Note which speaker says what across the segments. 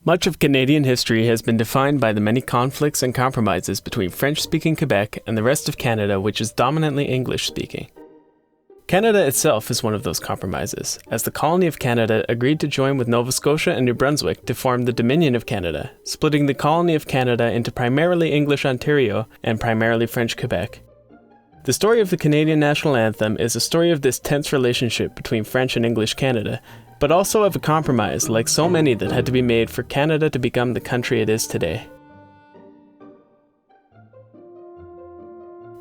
Speaker 1: Much of Canadian history has been defined by the many conflicts and compromises between French-speaking Quebec and the rest of Canada, which is dominantly English-speaking. Canada itself is one of those compromises, as the colony of Canada agreed to join with Nova Scotia and New Brunswick to form the Dominion of Canada, splitting the colony of Canada into primarily English Ontario and primarily French Quebec. The story of the Canadian national anthem is a story of this tense relationship between French and English Canada, but also of a compromise like so many that had to be made for Canada to become the country it is today.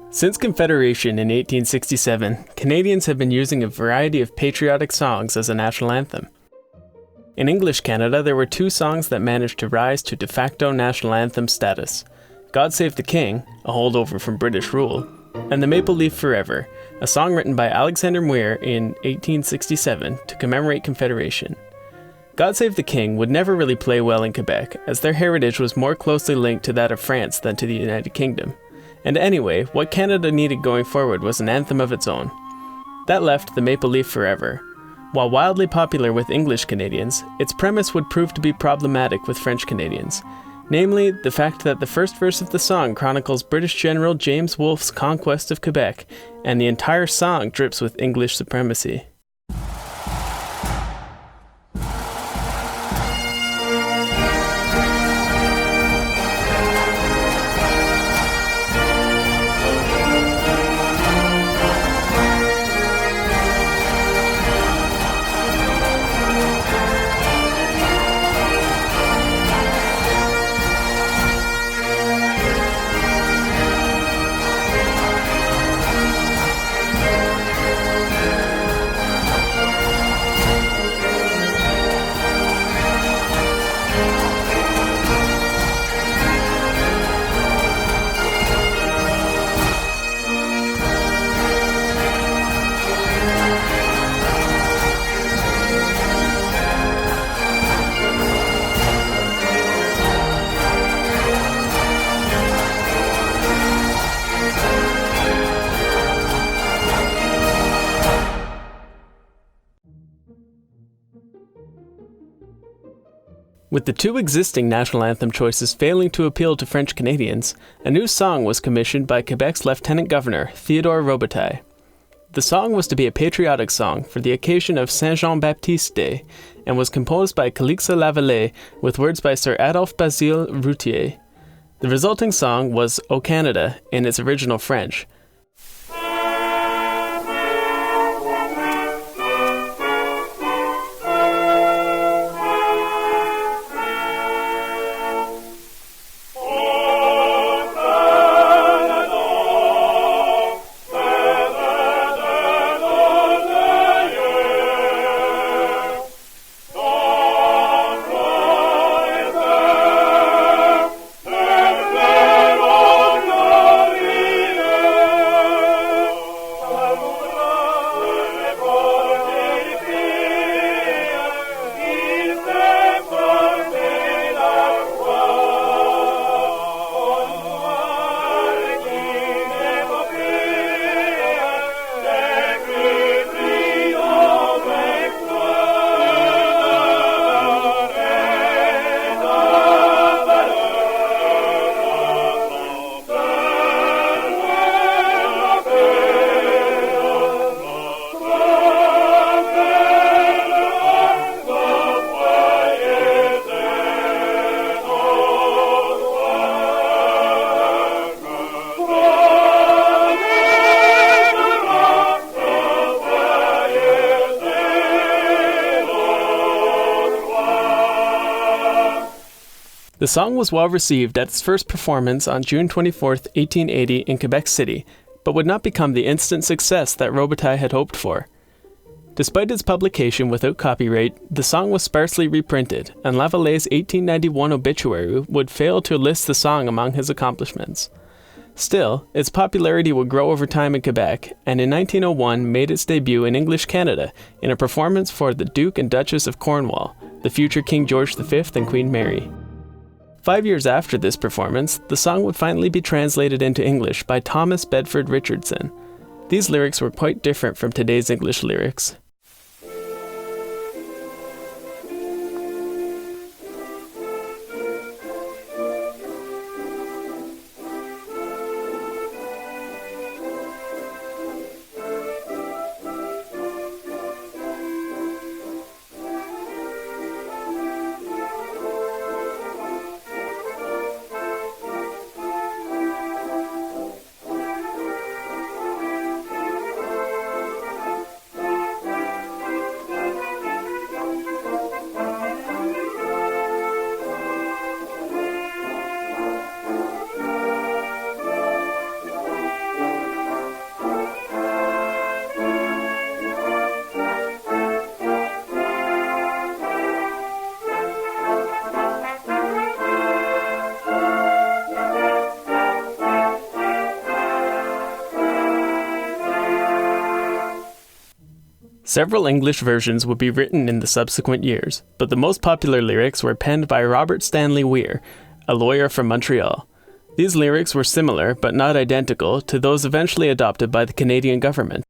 Speaker 1: Since Confederation in 1867, Canadians have been using a variety of patriotic songs as a national anthem. In English Canada, there were two songs that managed to rise to de facto national anthem status: God Save the King, a holdover from British rule, and The Maple Leaf Forever, a song written by Alexander Muir in 1867 to commemorate Confederation. God Save the King would never really play well in Quebec, as their heritage was more closely linked to that of France than to the United Kingdom. And anyway, what Canada needed going forward was an anthem of its own. That left The Maple Leaf Forever. While wildly popular with English Canadians, its premise would prove to be problematic with French Canadians. Namely, the fact that the first verse of the song chronicles British General James Wolfe's conquest of Quebec, and the entire song drips with English supremacy. With the two existing national anthem choices failing to appeal to French Canadians, a new song was commissioned by Quebec's Lieutenant Governor, Theodore Robitaille. The song was to be a patriotic song for the occasion of Saint-Jean-Baptiste Day, and was composed by Calixa Lavallée with words by Sir Adolphe Basile Routier. The resulting song was O Canada in its original French. The song was well received at its first performance on June 24, 1880 in Quebec City, but would not become the instant success that Robitaille had hoped for. Despite its publication without copyright, the song was sparsely reprinted, and Lavallee's 1891 obituary would fail to list the song among his accomplishments. Still, its popularity would grow over time in Quebec, and in 1901 made its debut in English Canada in a performance for the Duke and Duchess of Cornwall, the future King George V and Queen Mary. 5 years after this performance, the song would finally be translated into English by Thomas Bedford Richardson. These lyrics were quite different from today's English lyrics. Several English versions would be written in the subsequent years, but the most popular lyrics were penned by Robert Stanley Weir, a lawyer from Montreal. These lyrics were similar, but not identical, to those eventually adopted by the Canadian government.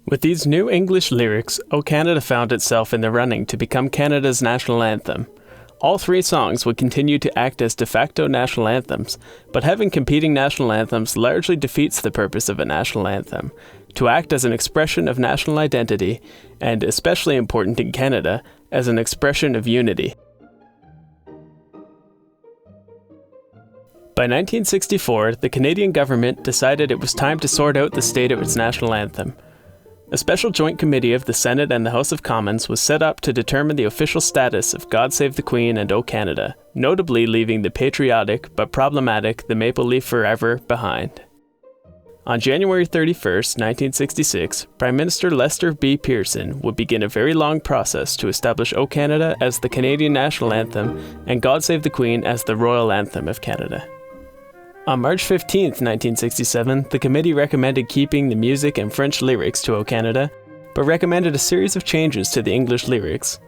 Speaker 1: With these new English lyrics, O Canada found itself in the running to become Canada's national anthem. All three songs would continue to act as de facto national anthems, but having competing national anthems largely defeats the purpose of a national anthem, to act as an expression of national identity, and, especially important in Canada, as an expression of unity. By 1964, the Canadian government decided it was time to sort out the state of its national anthem. A special joint committee of the Senate and the House of Commons was set up to determine the official status of God Save the Queen and O Canada, notably leaving the patriotic but problematic The Maple Leaf Forever behind. On January 31, 1966, Prime Minister Lester B. Pearson would begin a very long process to establish O Canada as the Canadian national anthem and God Save the Queen as the royal anthem of Canada. On March 15, 1967, the committee recommended keeping the music and French lyrics to O Canada, but recommended a series of changes to the English lyrics.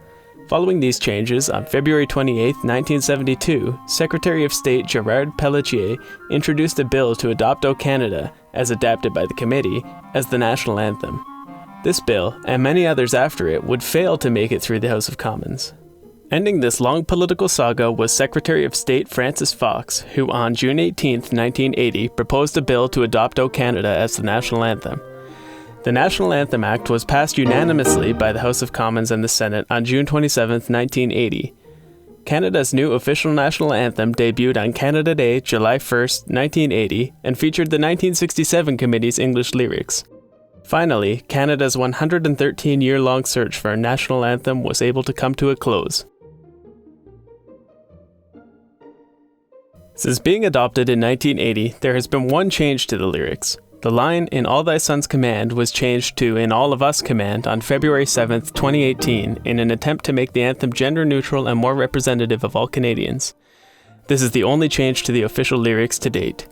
Speaker 1: Following these changes, on February 28, 1972, Secretary of State Gerard Pelletier introduced a bill to adopt O Canada, as adapted by the committee, as the national anthem. This bill, and many others after it, would fail to make it through the House of Commons. Ending this long political saga was Secretary of State Francis Fox, who on June 18, 1980, proposed a bill to adopt O Canada as the national anthem. The National Anthem Act was passed unanimously by the House of Commons and the Senate on June 27, 1980. Canada's new official national anthem debuted on Canada Day, July 1, 1980, and featured the 1967 committee's English lyrics. Finally, Canada's 113-year-long search for a national anthem was able to come to a close. Since being adopted in 1980, there has been one change to the lyrics. The line, "In all thy sons command," was changed to "In all of us command" on February 7, 2018, in an attempt to make the anthem gender-neutral and more representative of all Canadians. This is the only change to the official lyrics to date.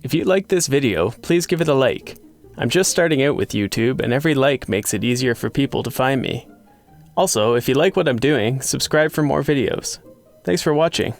Speaker 1: If you like this video, please give it a like. I'm just starting out with YouTube, and every like makes it easier for people to find me. Also, if you like what I'm doing, subscribe for more videos. Thanks for watching.